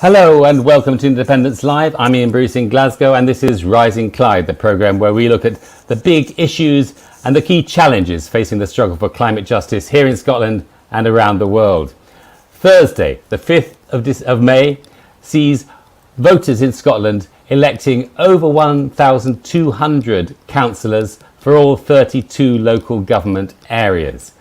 Hello and welcome to Independence Live. I'm Iain Bruce in Glasgow and this is Rising Clyde, the programme where we look at the big issues and the key challenges facing the struggle for climate justice here in Scotland and around the world. Thursday, the 5th of May, sees voters in Scotland electing over 1,200 councillors for all 32 local government areas.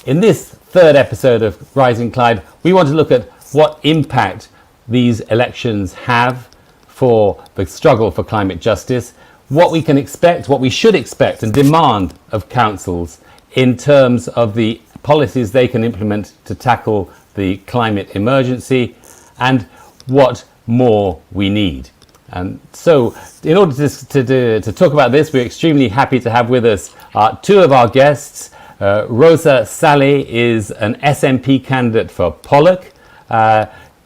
In this third episode of Rising Clyde, we want to look at what impact these elections have for the struggle for climate justice, what we can expect, what we should expect and demand of councils in terms of the policies they can implement to tackle the climate emergency, and what more we need. And so in order to talk about this, we're extremely happy to have with us two of our guests. Roza Salih is an SNP candidate for Pollock.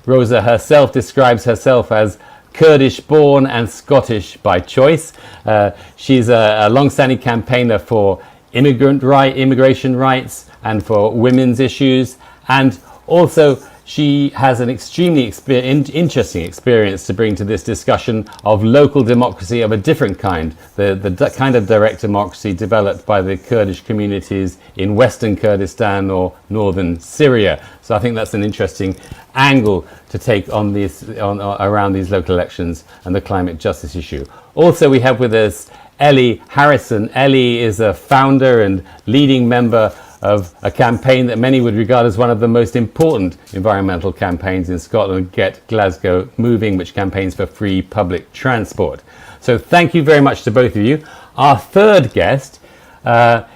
Roza herself describes herself as Kurdish born and Scottish by choice. She's a long-standing campaigner for immigration rights and for women's issues, and also she has an extremely interesting experience to bring to this discussion of local democracy of a different kind, the kind of direct democracy developed by the Kurdish communities in Western Kurdistan or northern Syria. So I think that's an interesting angle to take on around these local elections and the climate justice issue. Also, we have with us Ellie Harrison. Ellie is a founder and leading member of a campaign that many would regard as one of the most important environmental campaigns in Scotland, Get Glasgow Moving, which campaigns for free public transport. So thank you very much to both of you. Our third guest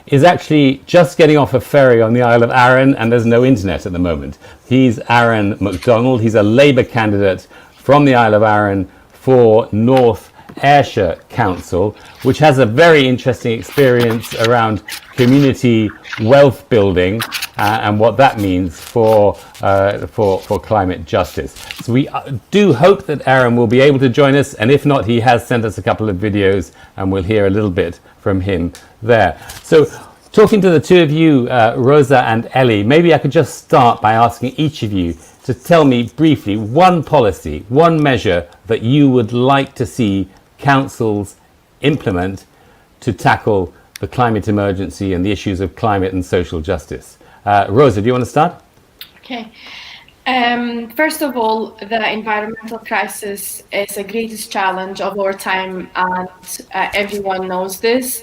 is actually just getting off a ferry on the Isle of Arran, and there's no internet at the moment. He's Aaron McDonald. He's a Labour candidate from the Isle of Arran for North Ayrshire Council, which has a very interesting experience around community wealth building and what that means for climate justice. So we do hope that Aaron will be able to join us, and if not, he has sent us a couple of videos and we'll hear a little bit from him there. So talking to the two of you, Roza and Ellie, maybe I could just start by asking each of you to tell me briefly one policy, one measure that you would like to see councils implement to tackle the climate emergency and the issues of climate and social justice. Roza, do you want to start? Okay. First of all, the environmental crisis is the greatest challenge of our time, and everyone knows this.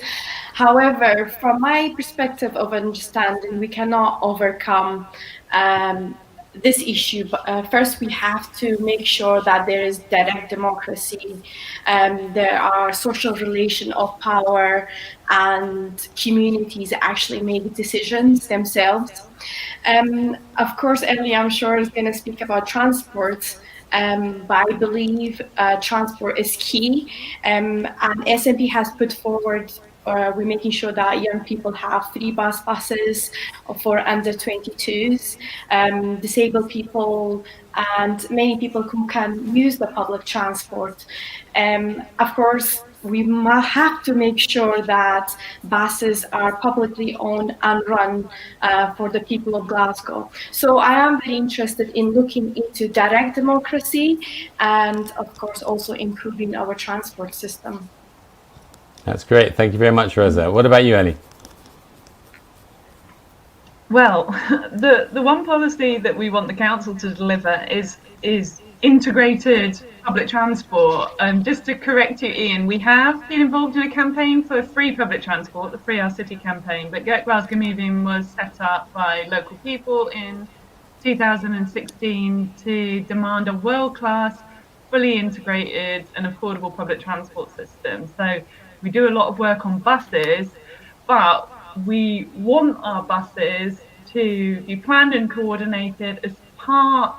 However, from my perspective of understanding, we cannot overcome this issue. But first, we have to make sure that there is direct democracy. There are social relations of power, and communities actually make decisions themselves. Of course, Ellie, I'm sure, is going to speak about transport. But I believe transport is key, and SNP has put forward. We're making sure that young people have free buses for under 22s, disabled people, and many people who can use the public transport. Of course, we have to make sure that buses are publicly owned and run for the people of Glasgow. So I am very interested in looking into direct democracy and, of course, also improving our transport system. That's great. Thank you very much, Roza. What about you, Ellie? Well, the one policy that we want the council to deliver is integrated public transport. Just to correct you, Iain, we have been involved in a campaign for free public transport, the Free Our City campaign, but Get Glasgow Moving was set up by local people in 2016 to demand a world-class, fully integrated and affordable public transport system. So we do a lot of work on buses, but we want our buses to be planned and coordinated as part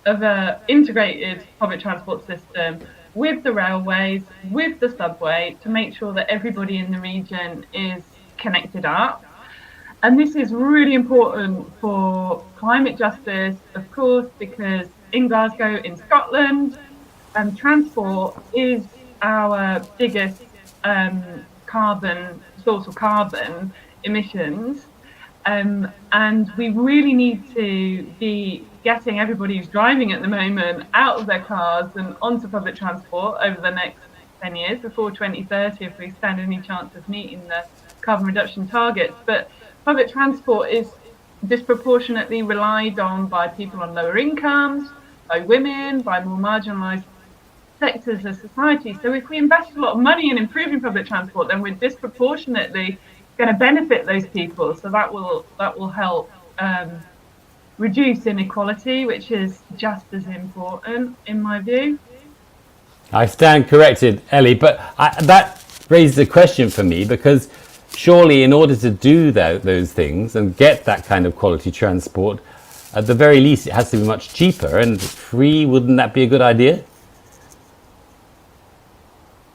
of an integrated public transport system with the railways, with the subway, to make sure that everybody in the region is connected up. And this is really important for climate justice, of course, because in Glasgow, in Scotland, transport is our biggest source of carbon emissions, And we really need to be getting everybody who's driving at the moment out of their cars and onto public transport over the next 10 years before 2030 if we stand any chance of meeting the carbon reduction targets. But public transport is disproportionately relied on by people on lower incomes, by women, by more marginalised sectors of society. So if we invest a lot of money in improving public transport, then we're disproportionately going to benefit those people. So that will help reduce inequality, which is just as important in my view. I stand corrected, Ellie, but that raises a question for me, because surely in order to do those things and get that kind of quality transport, at the very least it has to be much cheaper and free. Wouldn't that be a good idea?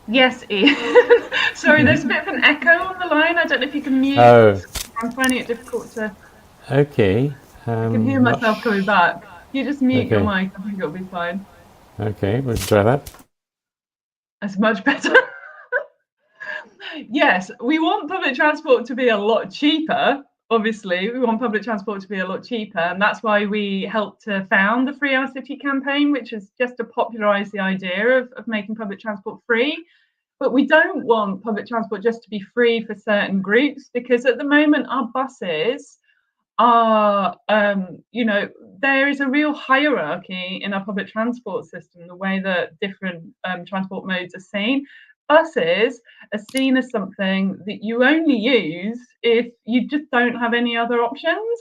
Yes, Ian. Sorry, there's a bit of an echo on the line. I don't know if you can mute. Oh. I'm finding it difficult to... Okay. I can hear myself coming back. You just mute your mic. I think it'll be fine. Okay, we'll try that. That's much better. Yes, we want public transport to be a lot cheaper. Obviously, we want public transport to be a lot cheaper, and that's why we helped to found the Free Our City campaign, which is just to popularise the idea of making public transport free. But we don't want public transport just to be free for certain groups, because at the moment our buses are, there is a real hierarchy in our public transport system, the way that different transport modes are seen. Buses are seen as something that you only use if you just don't have any other options.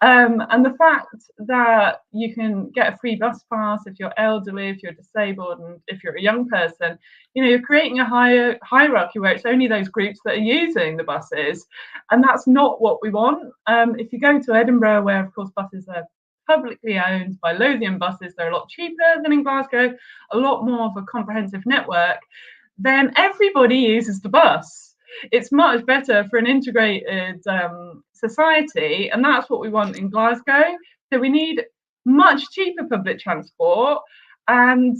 And the fact that you can get a free bus pass if you're elderly, if you're disabled, and if you're a young person, you're creating a hierarchy where it's only those groups that are using the buses. And that's not what we want. If you go to Edinburgh, where, of course, buses are publicly owned by Lothian Buses, they're a lot cheaper than in Glasgow, a lot more of a comprehensive network, then everybody uses the bus. It's much better for an integrated society, and that's what we want in Glasgow. So we need much cheaper public transport, and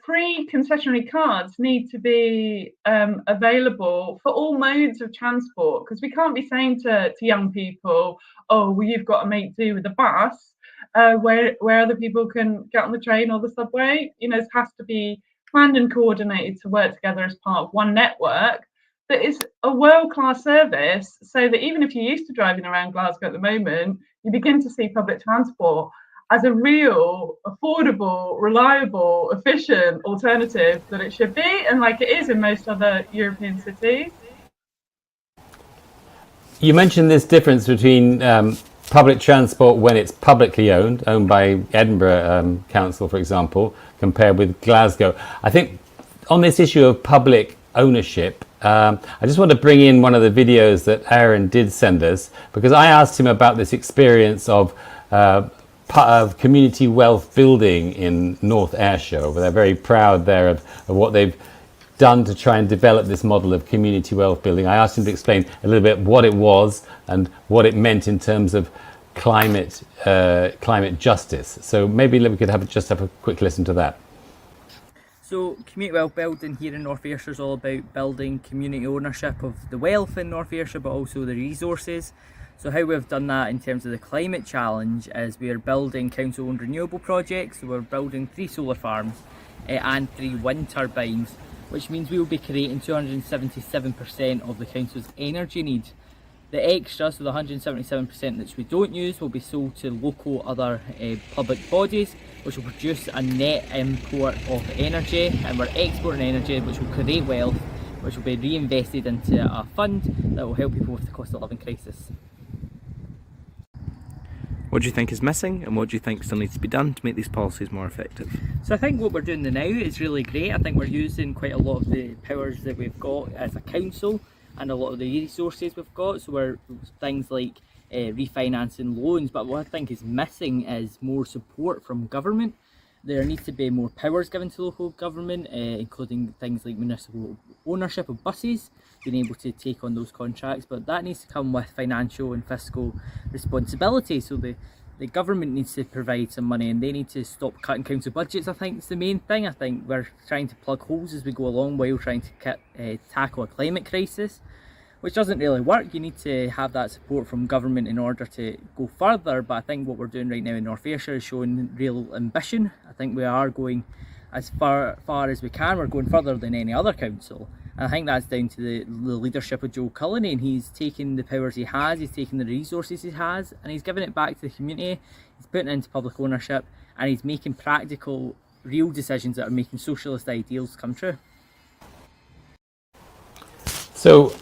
free concessionary cards need to be available for all modes of transport, because we can't be saying to young people, oh, well, you've got to make do with the bus, where other people can get on the train or the subway. It has to be planned and coordinated to work together as part of one network that is a world-class service, so that even if you're used to driving around Glasgow at the moment, you begin to see public transport as a real, affordable, reliable, efficient alternative that it should be, and like it is in most other European cities. You mentioned this difference between public transport when it's publicly owned by Edinburgh Council, for example, compared with Glasgow. I think on this issue of public ownership, I just want to bring in one of the videos that Aaron did send us, because I asked him about this experience of community wealth building in North Ayrshire, where they're very proud there of what they've done to try and develop this model of community wealth building. I asked him to explain a little bit what it was and what it meant in terms of climate justice. So maybe we could just have a quick listen to that. So community wealth building here in North Ayrshire is all about building community ownership of the wealth in North Ayrshire, but also the resources. So how we've done that in terms of the climate challenge is we are building council-owned renewable projects. So we're building 3 solar farms and 3 wind turbines, which means we will be creating 277% of the council's energy needs. The extra, so the 177% which we don't use, will be sold to local other public bodies, which will produce a net import of energy, and we're exporting energy which will create wealth, which will be reinvested into a fund that will help people with the cost of living crisis. What do you think is missing, and what do you think still needs to be done to make these policies more effective? So I think what we're doing now is really great. I think we're using quite a lot of the powers that we've got as a council and a lot of the resources we've got. So we're things like refinancing loans, but what I think is missing is more support from government. There needs to be more powers given to local government, including things like municipal ownership of buses, being able to take on those contracts, but that needs to come with financial and fiscal responsibility. So the government needs to provide some money, and they need to stop cutting council budgets. I think it's the main thing. I think we're trying to plug holes as we go along while trying to tackle a climate crisis. which doesn't really work. You need to have that support from government in order to go further. But I think what we're doing right now in North Ayrshire is showing real ambition. I think we are going as far as we can. We're going further than any other council. And I think that's down to the leadership of Joe Cullinane, and he's taken the powers he has, he's taken the resources he has, and he's given it back to the community. He's putting it into public ownership, and he's making practical, real decisions that are making socialist ideals come true. So,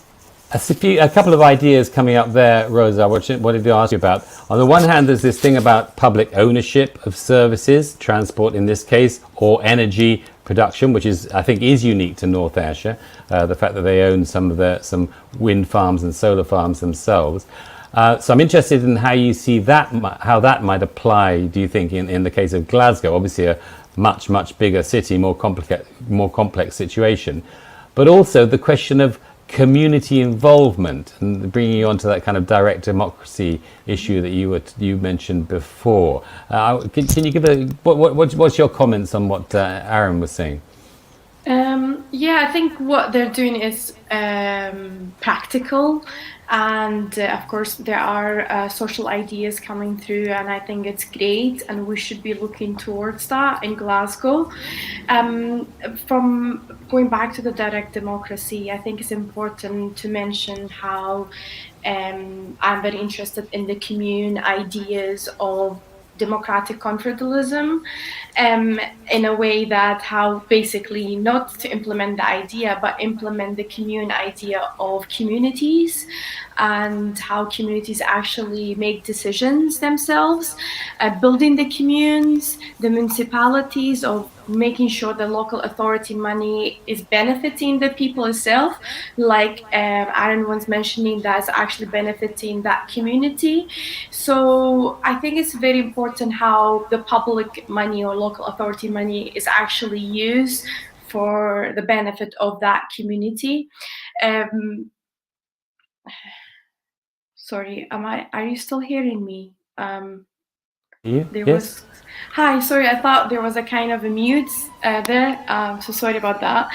a couple of ideas coming up there, Rosa, what did I ask you about? On the one hand, there's this thing about public ownership of services, transport in this case, or energy production, which I think is unique to North Ayrshire, the fact that they own some wind farms and solar farms themselves. So I'm interested in how you see that, how that might apply, do you think, in the case of Glasgow, obviously a much, much bigger city, more complex situation, but also the question of community involvement, and bringing you onto that kind of direct democracy issue that you mentioned before. Can you give what's your comments on what Aaron was saying? I think what they're doing is practical, and of course there are social ideas coming through, and I think it's great, and we should be looking towards that in Glasgow. From going back to the direct democracy, I think it's important to mention how I'm very interested in the commune ideas of democratic confederalism, in a way that how basically not to implement the idea, but implement the commune idea of communities, and how communities actually make decisions themselves, building the communes, the municipalities, of making sure the local authority money is benefiting the people itself, like Aaron was mentioning, that's actually benefiting that community. So I think it's very important how the public money or local authority money is actually used for the benefit of that community. Sorry, are you still hearing me? Yes. Hi, sorry, I thought there was a kind of a mute there, so sorry about that.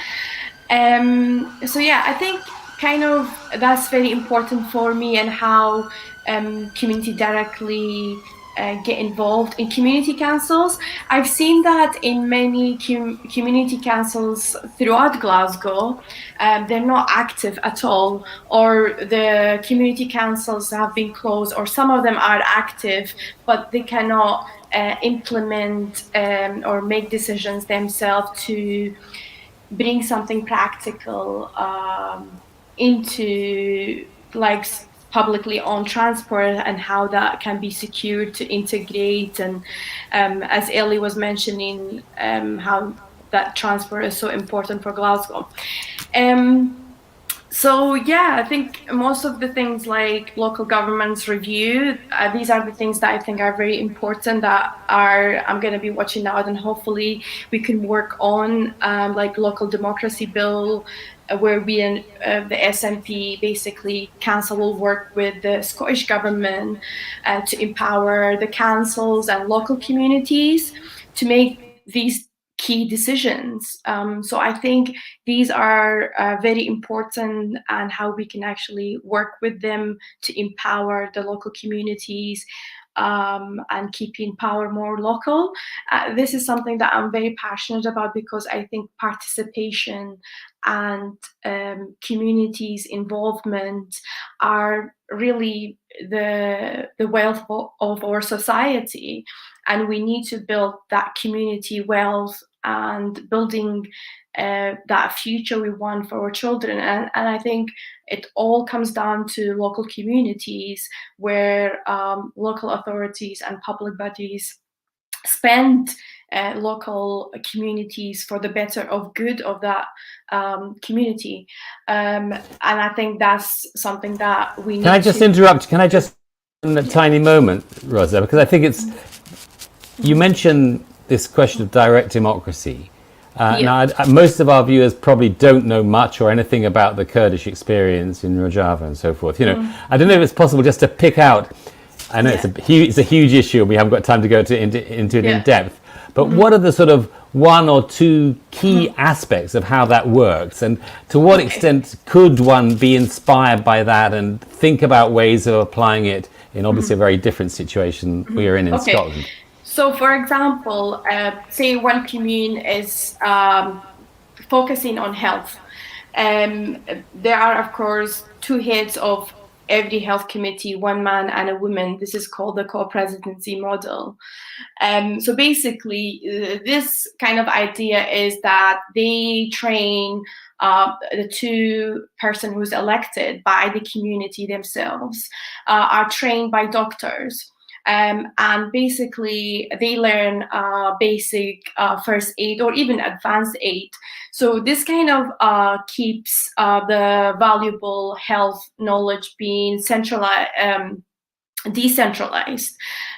I think kind of that's very important for me, and how community directly get involved in community councils. I've seen that in many community councils throughout Glasgow. They're not active at all, or the community councils have been closed, or some of them are active, but they cannot implement or make decisions themselves to bring something practical into like publicly owned transport, and how that can be secured to integrate. And as Ellie was mentioning, how that transport is so important for Glasgow. I think most of the things like local government's review, these are the things that I think are very important, that I'm going to be watching out, and hopefully we can work on like local democracy bill, where we in the SNP basically council will work with the Scottish government to empower the councils and local communities to make these key decisions. So I think these are very important, and how we can actually work with them to empower the local communities and keeping power more local. This is something that I'm very passionate about, because I think participation and communities' involvement are really the wealth of our society, and we need to build that community wealth and building that future we want for our children. And I think it all comes down to local communities, where local authorities and public bodies spend local communities for the better of good of that community. And I think that's something that we need. Can I just interrupt? Can I just in a tiny moment, Rosa? Because I think you mentioned this question of direct democracy. Now, most of our viewers probably don't know much or anything about the Kurdish experience in Rojava and so forth. I don't know if it's possible just to pick out. I know it's a huge issue, and we haven't got time to go into it in depth. But what are the sort of one or two key aspects of how that works, and to what extent could one be inspired by that and think about ways of applying it in obviously a very different situation we are in Scotland? So, for example, say one commune is focusing on health. There are, of course, two heads of every health committee, one man and a woman. This is called the co-presidency model. So basically, this kind of idea is that they train the two person who's elected by the community themselves, are trained by doctors. And basically, they learn basic first aid or even advanced aid. So this kind of keeps the valuable health knowledge being decentralized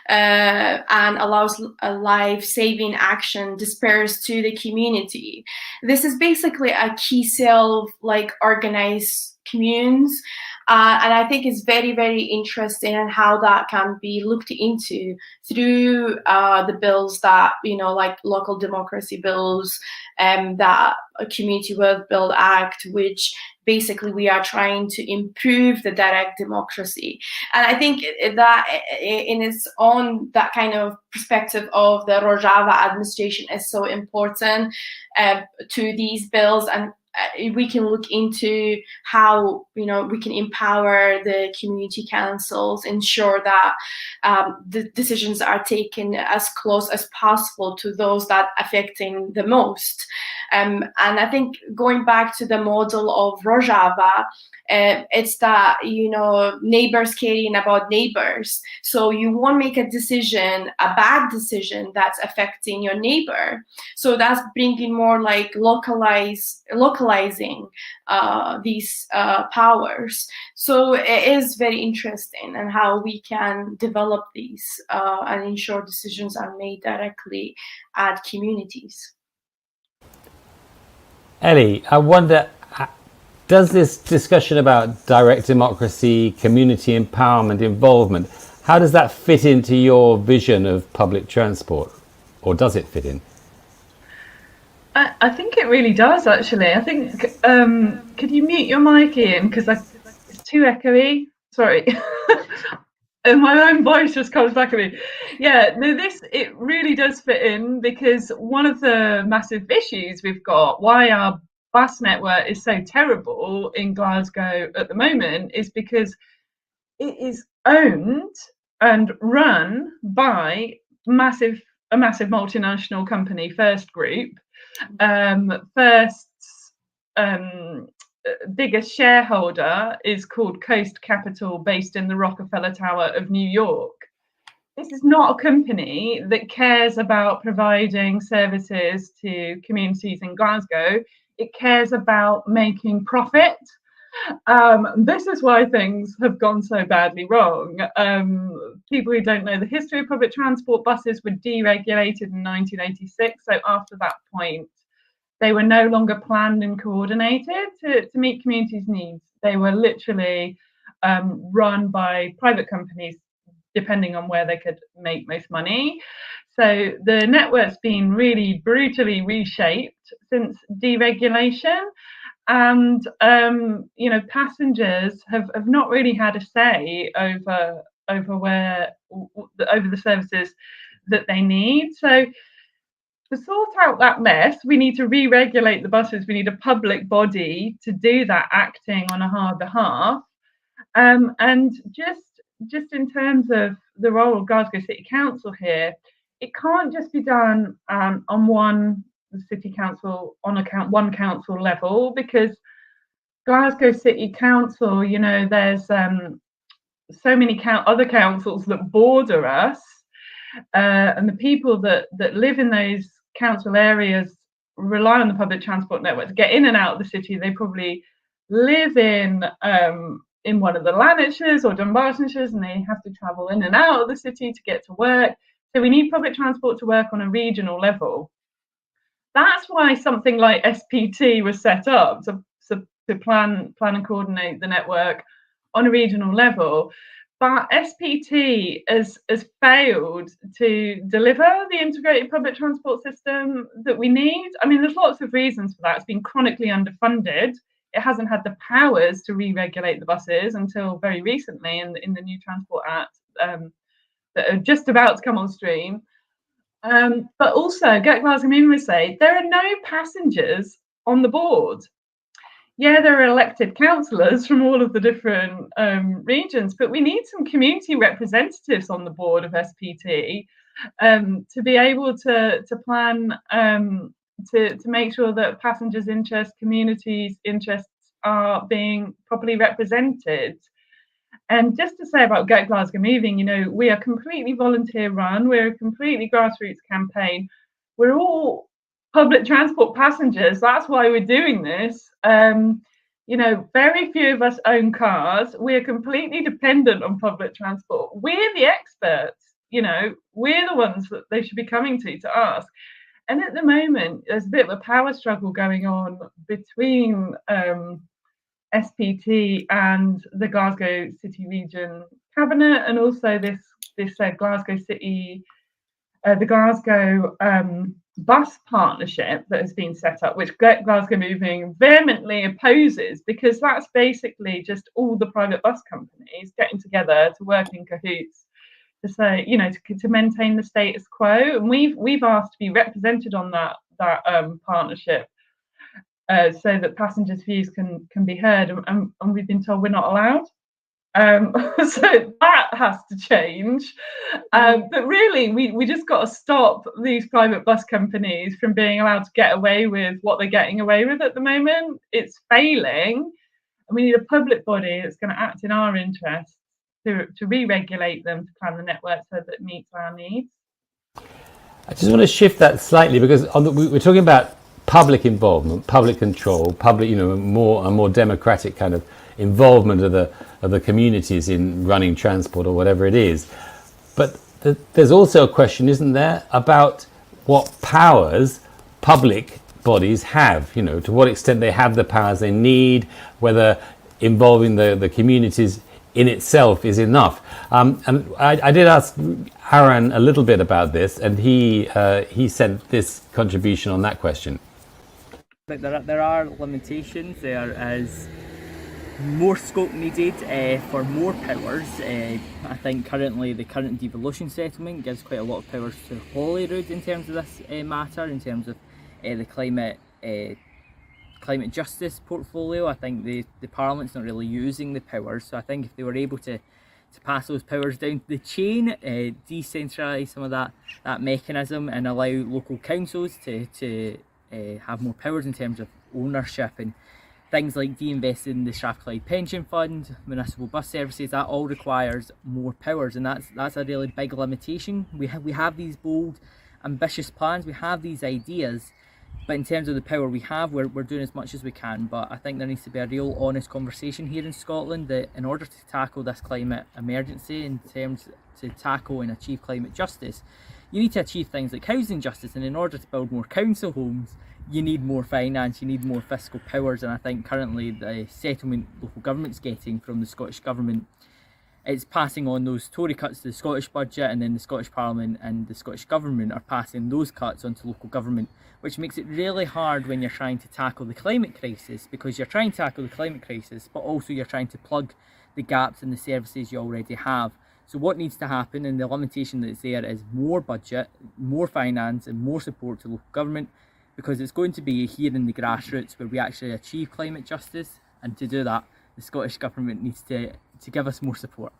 and allows a life-saving action dispersed to the community. This is basically a key self, like organized communes. And I think it's very, very interesting and how that can be looked into through the bills that, like local democracy bills, that Community Wealth Build Act, which basically we are trying to improve the direct democracy. And I think that in its own, that kind of perspective of the Rojava administration is so important to these bills. And we can look into how we can empower the community councils, ensure that the decisions are taken as close as possible to those that affecting the most. And I think going back to the model of Rojava, it's that neighbors caring about neighbors. So you won't make a decision, a bad decision that's affecting your neighbor. So that's bringing more like localizing these powers. So it is very interesting and how we can develop these and ensure decisions are made directly at communities. Ellie, I wonder, does this discussion about direct democracy, community empowerment, involvement, how does that fit into your vision of public transport? Or does it fit in? I think it really does, actually. I think, could you mute your mic, Iain? Because it's too echoey. Sorry. And my own voice just comes back at me. Yeah, no, it really does fit in, because one of the massive issues we've got, why our bus network is so terrible in Glasgow at the moment, is because it is owned and run by a massive multinational company, First Group. First's biggest shareholder is called Coast Capital, based in the Rockefeller Tower of New York. This is not a company that cares about providing services to communities in Glasgow. It cares about making profit. This is why things have gone so badly wrong. People who don't know the history of public transport, buses were deregulated in 1986. So after that point, they were no longer planned and coordinated to meet communities' needs. They were literally run by private companies, depending on where they could make most money. So the network's been really brutally reshaped since deregulation. And passengers have not really had a say over the services that they need. So to sort out that mess, we need to re-regulate the buses. We need a public body to do that, acting on our behalf. And just in terms of the role of Glasgow City Council here, it can't just be done on one city council, one council level, because Glasgow City Council, there's so many other councils that border us, and the people that live in those council areas rely on the public transport network to get in and out of the city. They probably live in one of the Lanarkshires or Dunbartonshires, and they have to travel in and out of the city to get to work. So we need public transport to work on a regional level. That's why something like SPT was set up to plan and coordinate the network on a regional level. But SPT has failed to deliver the integrated public transport system that we need. I mean, there's lots of reasons for that. It's been chronically underfunded. It hasn't had the powers to re-regulate the buses until very recently in the new Transport Act that are just about to come on stream. But also, Get Glasgow Moving would say there are no passengers on the board. Yeah, there are elected councillors from all of the different regions, but we need some community representatives on the board of SPT to be able to plan to make sure that passengers' interests, communities' interests are being properly represented. And just to say about Get Glasgow Moving, you know, we are completely volunteer run. We're a completely grassroots campaign. We're all public transport passengers. That's why we're doing this. You know, very few of us own cars. We're completely dependent on public transport. We're the experts. You know, we're the ones that they should be coming to ask. And at the moment, there's a bit of a power struggle going on between SPT and the Glasgow City Region Cabinet, and also this Glasgow City, the Glasgow bus partnership that has been set up, which Get Glasgow Moving vehemently opposes, because that's basically just all the private bus companies getting together to work in cahoots to say, you know, to maintain the status quo. And we've asked to be represented on that partnership. So that passengers' views can be heard, and we've been told we're not allowed. So that has to change. But really, we just got to stop these private bus companies from being allowed to get away with what they're getting away with at the moment. It's failing, and we need a public body that's going to act in our interests to re-regulate them, to plan the network so that it meets our needs. I just want to shift that slightly, because we're talking about public involvement, public control, public, you know, a more democratic kind of involvement of the communities in running transport or whatever it is. But there's also a question, isn't there, about what powers public bodies have, you know, to what extent they have the powers they need, whether involving the communities in itself is enough. And I did ask Aaron a little bit about this, and he sent this contribution on that question. But there are limitations. There is more scope needed for more powers. I think currently the current devolution settlement gives quite a lot of powers to Holyrood in terms of this matter, in terms of the climate justice portfolio. I think the Parliament's not really using the powers, so I think if they were able to pass those powers down the chain, decentralise some of that mechanism, and allow local councils to have more powers in terms of ownership and things like de-investing in the Strathclyde pension fund, municipal bus services, that all requires more powers, and that's a really big limitation. We have these bold, ambitious plans, we have these ideas, but in terms of the power we have, we're doing as much as we can. But I think there needs to be a real honest conversation here in Scotland that in order to tackle this climate emergency, in terms to tackle and achieve climate justice, you need to achieve things like housing justice, and in order to build more council homes, you need more finance, you need more fiscal powers. And I think currently the settlement local government's getting from the Scottish Government, it's passing on those Tory cuts to the Scottish budget, and then the Scottish Parliament and the Scottish Government are passing those cuts onto local government, which makes it really hard when you're trying to tackle the climate crisis, because you're trying to tackle the climate crisis, but also you're trying to plug the gaps in the services you already have. So what needs to happen, and the limitation that's there, is more budget, more finance, and more support to local government, because it's going to be here in the grassroots where we actually achieve climate justice. And to do that, the Scottish Government needs to give us more support.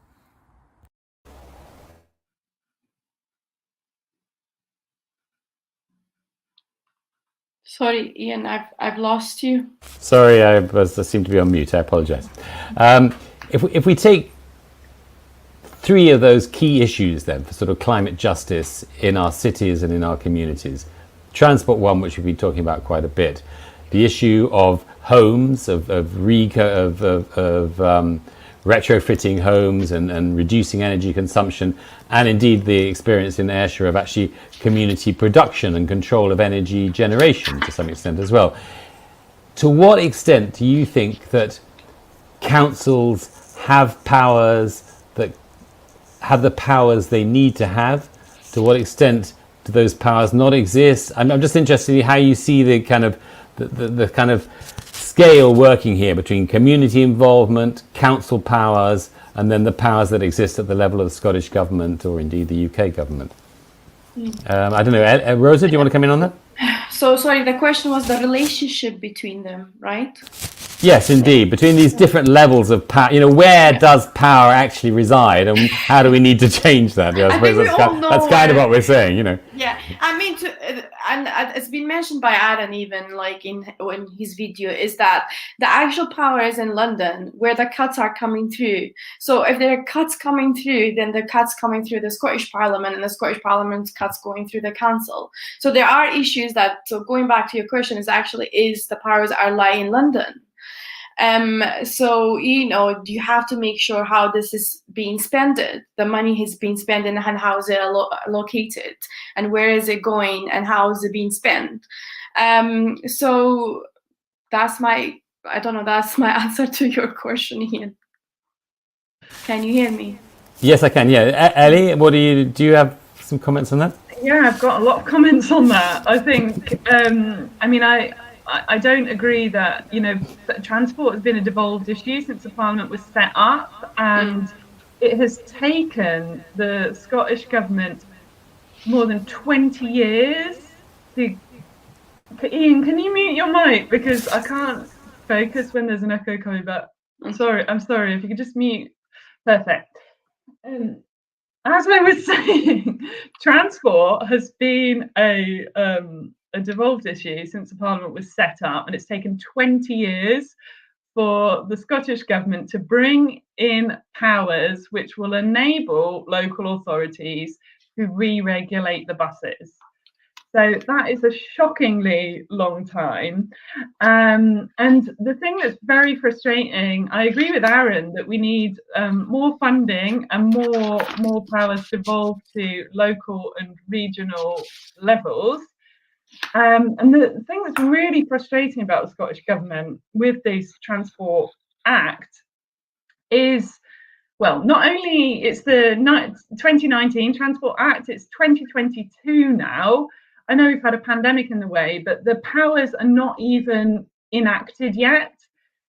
Sorry, Iain, I've lost you. Sorry, I seemed to be on mute. I apologise. If we take three of those key issues then for sort of climate justice in our cities and in our communities. Transport one, which we've been talking about quite a bit. The issue of homes, of retrofitting homes and reducing energy consumption, and indeed the experience in Ayrshire of actually community production and control of energy generation to some extent as well. To what extent do you think that councils have powers that have the powers they need to have? To what extent do those powers not exist? I'm just interested in how you see the kind of the kind of scale working here between community involvement, council powers, and then the powers that exist at the level of the Scottish government or indeed the UK government. I don't know, Roza, do you want to come in on that? So sorry, the question was the relationship between them, right? Yes, indeed. Between these different levels of power, where does power actually reside, and how do we need to change that? I suppose that's kind of what we're saying, Yeah, I mean, and it's been mentioned by Aaron even, like in his video, is that the actual power is in London, where the cuts are coming through. So if there are cuts coming through, then the cuts coming through the Scottish Parliament, and the Scottish Parliament's cuts going through the council. So there are issues so going back to your question, is the powers lie in London. So you have to make sure how this is being spent, the money has been spent, and how is it allocated, and where is it going, and how is it being spent. So that's my answer to your question, Iain. Can you hear me? Yes, I can. Yeah, Ellie, do you have some comments on that? Yeah, I've got a lot of comments on that. I think, I don't agree that, transport has been a devolved issue since the Parliament was set up, and it has taken the Scottish Government more than 20 years to... Iain, can you mute your mic? Because I can't focus when there's an echo coming back. I'm sorry, if you could just mute. Perfect. As I was saying, transport has been a devolved issue since the Parliament was set up, and it's taken 20 years for the Scottish Government to bring in powers which will enable local authorities to re-regulate the buses. So that is a shockingly long time. And the thing that's very frustrating, I agree with Aaron that we need more funding and more powers devolved to local and regional levels. And the thing that's really frustrating about the Scottish Government with this Transport Act is, well, not only it's the 2019 Transport Act, it's 2022 now. I know we've had a pandemic in the way, but the powers are not even enacted yet.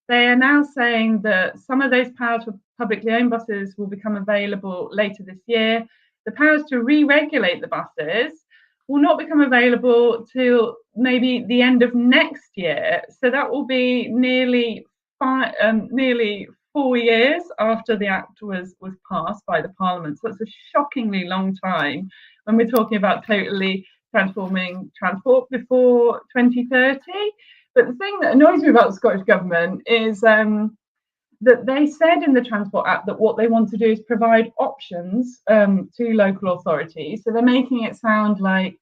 They are now saying that some of those powers for publicly owned buses will become available later this year. The powers to re-regulate the buses will not become available till maybe the end of next year. So that will be nearly 4 years after the Act was passed by the Parliament. So it's a shockingly long time when we're talking about totally transforming transport before 2030. But the thing that annoys me about the Scottish Government is that they said in the Transport Act that what they want to do is provide options to local authorities. So they're making it sound like,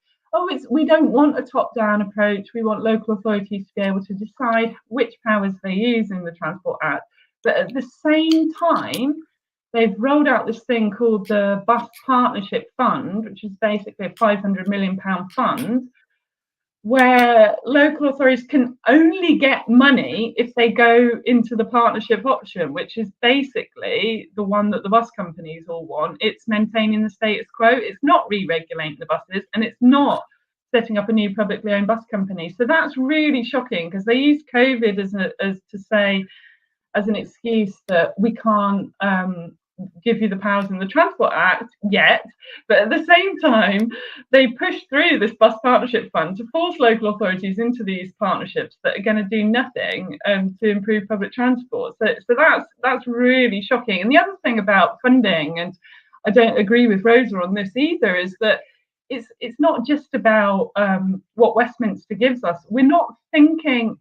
we don't want a top-down approach. We want local authorities to be able to decide which powers they use in the Transport Act. But at the same time, they've rolled out this thing called the Bus Partnership Fund, which is basically a £500 million fund, where local authorities can only get money if they go into the partnership option, which is basically the one that the bus companies all want. It's maintaining the status quo. It's not re-regulating the buses, and it's not setting up a new publicly owned bus company. So that's really shocking, because they use COVID as an excuse that we can't give you the powers in the Transport Act yet, but at the same time they push through this bus partnership fund to force local authorities into these partnerships that are going to do nothing to improve public transport. So that's really shocking. And the other thing about funding, and I don't agree with Roza on this either, is that it's not just about what Westminster gives us. We're not thinking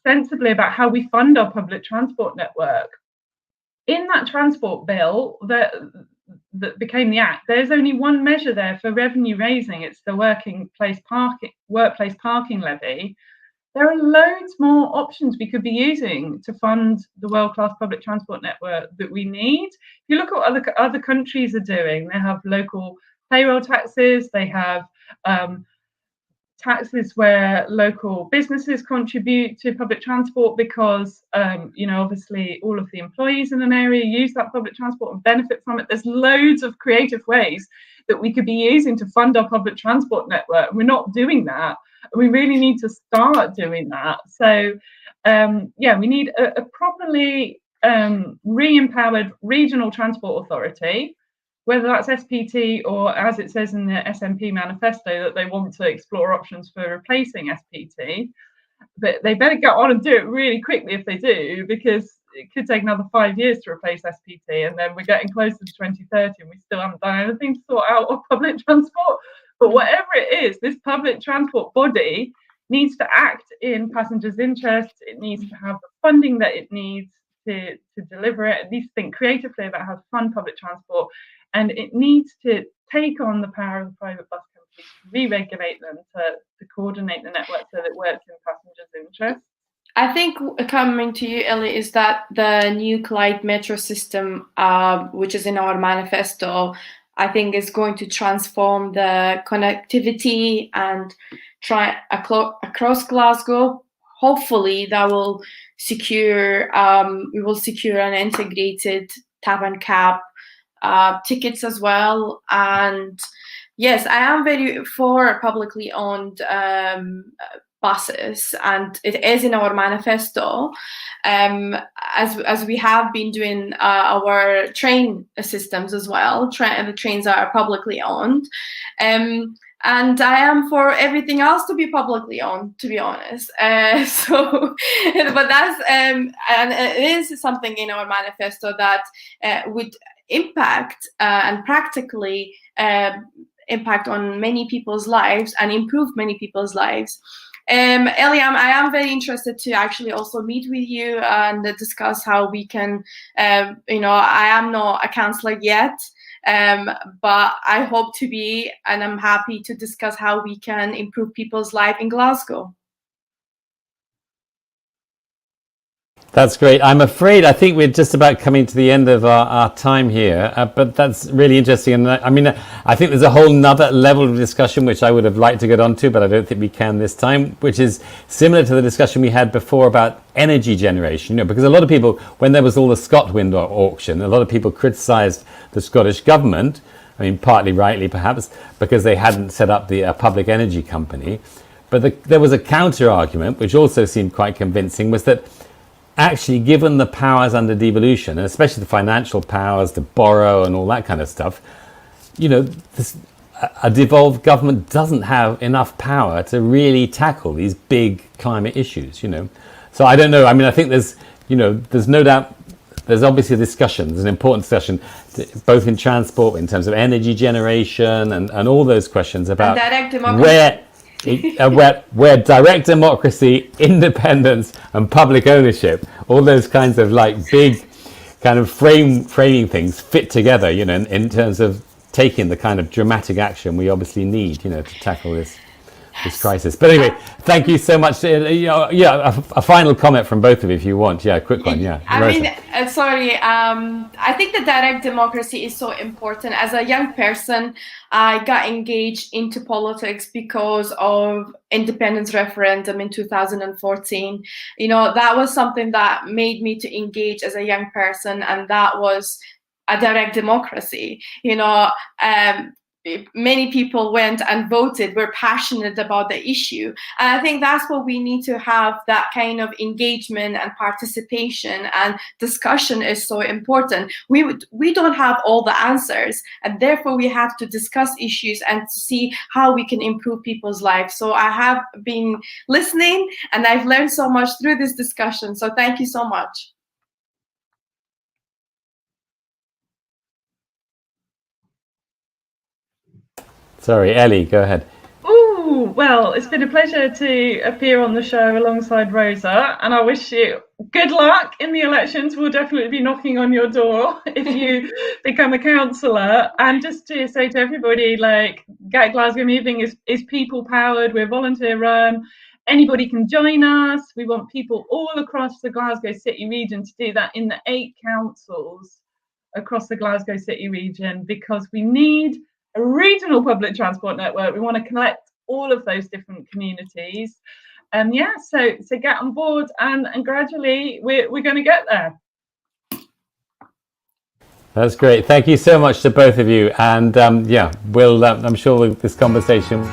sensibly about how we fund our public transport network. In that transport bill that became the Act, there's only one measure there for revenue raising. It's the workplace parking levy. There are loads more options we could be using to fund the world-class public transport network that we need. If you look at what other countries are doing, they have local payroll taxes, they have taxes where local businesses contribute to public transport because, obviously all of the employees in an area use that public transport and benefit from it. There's loads of creative ways that we could be using to fund our public transport network. We're not doing that. We really need to start doing that. So, we need a properly re-empowered regional transport authority, whether that's SPT or, as it says in the SNP manifesto, that they want to explore options for replacing SPT. But they better get on and do it really quickly if they do, because it could take another 5 years to replace SPT, and then we're getting closer to 2030 and we still haven't done anything to sort out our public transport. But whatever it is, this public transport body needs to act in passengers' interests. It needs to have the funding that it needs to deliver it. It needs to think creatively about how to fund public transport. And it needs to take on the power of the private bus companies to re-regulate them, to coordinate the network so that it works in passengers' interests. I think coming to you, Ellie, is that the new Clyde metro system, which is in our manifesto, I think is going to transform the connectivity and try across Glasgow. Hopefully that will secure, we will secure an integrated tap and cab tickets as well. And yes, I am very for publicly owned buses, and it is in our manifesto, as we have been doing our train systems as well. The trains are publicly owned, and I am for everything else to be publicly owned, to be honest. But that's and it is something in our manifesto that would impact and practically impact on many people's lives and improve many people's lives. Ellie, I am very interested to actually also meet with you and discuss how we can, I am not a councillor yet, but I hope to be, and I'm happy to discuss how we can improve people's life in Glasgow. That's great. I'm afraid I think we're just about coming to the end of our time here, but that's really interesting. And I think there's a whole nother level of discussion which I would have liked to get onto, but I don't think we can this time, which is similar to the discussion we had before about energy generation. Because a lot of people, when there was all the ScotWind auction, a lot of people criticised the Scottish government, partly rightly perhaps, because they hadn't set up the public energy company. But there was a counter argument, which also seemed quite convincing, was that actually, given the powers under devolution, and especially the financial powers to borrow and all that kind of stuff, a devolved government doesn't have enough power to really tackle these big climate issues, So I don't know. I think there's no doubt, there's obviously a discussion, there's an important discussion, both in transport, in terms of energy generation and all those questions about where direct democracy, independence and public ownership, all those kinds of big kind of framing things fit together, in terms of taking the kind of dramatic action we obviously need, to tackle this crisis. But anyway, thank you so much. A final comment from both of you if you want. Yeah, a quick one. Yeah. I think the direct democracy is so important. As a young person, I got engaged into politics because of independence referendum in 2014. That was something that made me to engage as a young person, and that was a direct democracy. Many people went and voted, were passionate about the issue. And I think that's what we need to have, that kind of engagement and participation and discussion is so important. We don't have all the answers, and therefore we have to discuss issues and to see how we can improve people's lives. So I have been listening and I've learned so much through this discussion. So thank you so much. Sorry, Ellie, go ahead. Oh, well, it's been a pleasure to appear on the show alongside Rosa, and I wish you good luck in the elections. We'll definitely be knocking on your door if you become a councillor. And just to say to everybody, Get Glasgow Moving is people powered. We're volunteer run. Anybody can join us. We want people all across the Glasgow City region to do that in the 8 councils across the Glasgow City region, because we need a regional public transport network. We want to collect all of those different communities. Yeah, so get on board, and gradually we're going to get there. That's great. Thank you so much to both of you. And yeah, I'm sure this conversation